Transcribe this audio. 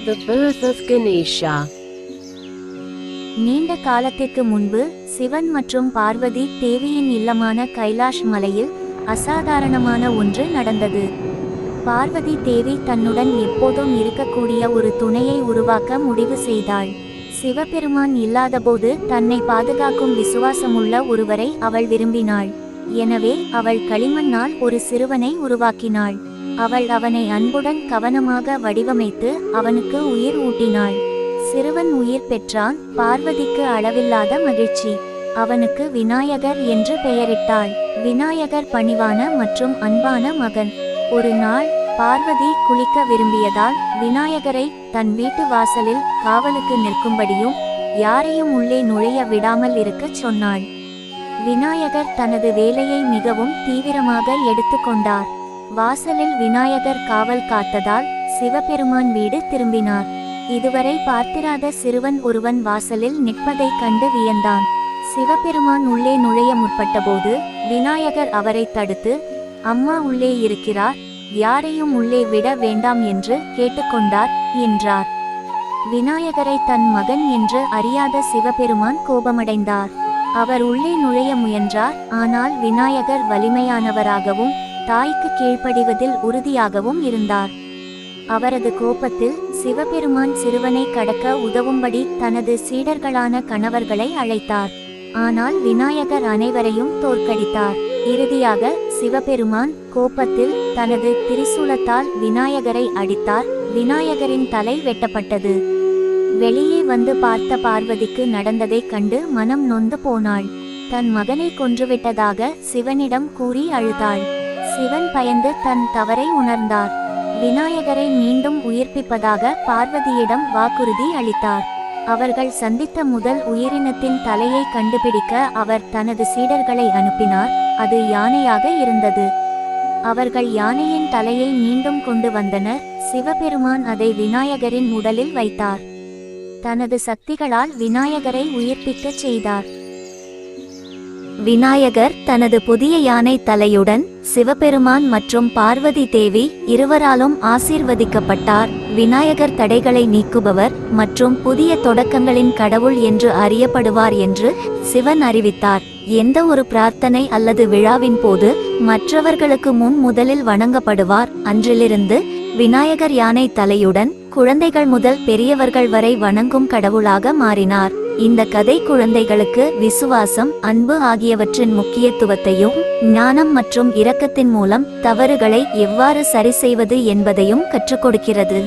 The birth of Ganesha. நீண்ட காலத்திற்கு முன்பு சிவன் மற்றும் பார்வதி தேவியின் இல்லமான கைலாஷ் மலையில் அசாதாரணமான ஒன்று நடந்தது. பார்வதி தேவி தன்னுடன் எப்போதும் இருக்கக்கூடிய ஒரு துணையை உருவாக்க முடிவு செய்தாள். சிவபெருமான் இல்லாதபோது தன்னை பாதுகாக்கும் விசுவாசமுள்ள ஒருவரை அவள் விரும்பினாள். எனவே அவள் களிமண்ணால் ஒரு சிறுவனை உருவாக்கினாள். அவள் அவனை அன்புடன் கவனமாக வடிவமைத்து அவனுக்கு உயிர் ஊட்டினாள். சிறுவன் உயிர் பெற்றான். பார்வதிக்கு அளவில்லாத மகிழ்ச்சி. அவனுக்கு விநாயகர் என்று பெயரிட்டாள். விநாயகர் பணிவான மற்றும் அன்பான மகன். ஒரு நாள் பார்வதி குளிக்க விரும்பியதால் விநாயகரை தன் வீட்டு வாசலில் காவலுக்கு நிற்கும்படியும் யாரையும் உள்ளே நுழைய விடாமல் இருக்கச் சொன்னாள். விநாயகர் தனது வேலையை மிகவும் தீவிரமாக எடுத்துக்கொண்டார். வாசலில் விநாயகர் காவல் காத்ததால் சிவபெருமான் வீடு திரும்பினார். இதுவரை பார்த்திராத சிறுவன் ஒருவன் வாசலில் நிற்பதைக் கண்டு வியந்தான். சிவபெருமான் உள்ளே நுழைய முற்பட்டபோது விநாயகர் அவரை தடுத்து, அம்மா உள்ளே இருக்கிறார், யாரையும் உள்ளே விட வேண்டாம் என்று கேட்டுக்கொண்டார் என்றார். விநாயகரை தன் மகன் என்று அறியாத சிவபெருமான் கோபமடைந்தார். அவர் உள்ளே நுழைய முயன்றார். ஆனால் விநாயகர் வலிமையானவராகவும் தாய்க்கு கீழ்ப்படிவதில் உறுதியாகவும் இருந்தார். அவரது கோபத்தில் சிவபெருமான் சிறுவனை கடக்க உதவும்படி தனது சீடர்களான கணவர்களை அழைத்தார். ஆனால் விநாயகர் அனைவரையும் தோற்கடித்தார். இறுதியாக சிவபெருமான் கோபத்தில் தனது திரிசூலத்தால் விநாயகரை அடித்தார். விநாயகரின் தலை வெட்டப்பட்டது. வெளியே வந்து பார்த்த பார்வதிக்கு நடந்ததைக் கண்டு மனம் நொந்து போனாள். தன் மகனை கொன்றுவிட்டதாக சிவனிடம் கூறி அழுதாள். சிவன் பயந்து தன் தவறை உணர்ந்தார். விநாயகரை மீண்டும் உயிர்ப்பிப்பதாக பார்வதியிடம் வாக்குறுதி அளித்தார். அவர்கள் சந்தித்த முதல் உயிரினத்தின் தலையை கண்டுபிடிக்க அவர் தனது சீடர்களை அனுப்பினார். அது யானையாக இருந்தது. அவர்கள் யானையின் தலையை மீண்டும் கொண்டு வந்தனர். சிவபெருமான் அதை விநாயகரின் உடலில் வைத்தார். தனது சக்திகளால் விநாயகரை உயிர்ப்பிக்கச் செய்தார். விநாயகர் தனது புதிய யானை தலையுடன் சிவபெருமான் மற்றும் பார்வதி தேவி இருவராலும் ஆசீர்வதிக்கப்பட்டார். விநாயகர் தடைகளை நீக்குபவர் மற்றும் புதிய தொடக்கங்களின் கடவுள் என்று அறியப்படுவார் என்று சிவன் அறிவித்தார். எந்த ஒரு பிரார்த்தனை அல்லது விழாவின் போது மற்றவர்களுக்கு முன் முதலில் வணங்கப்படுவார். அன்றிலிருந்து விநாயகர் யானை தலையுடன் குழந்தைகள் முதல் பெரியவர்கள் வரை வணங்கும் கடவுளாக மாறினார். இந்த கதை குழந்தைகளுக்கு விசுவாசம், அன்பு ஆகியவற்றின் முக்கியத்துவத்தையும் ஞானம் மற்றும் இரக்கத்தின் மூலம் தவறுகளை எவ்வாறு சரி செய்வது என்பதையும் கற்றுக் கொடுக்கிறது.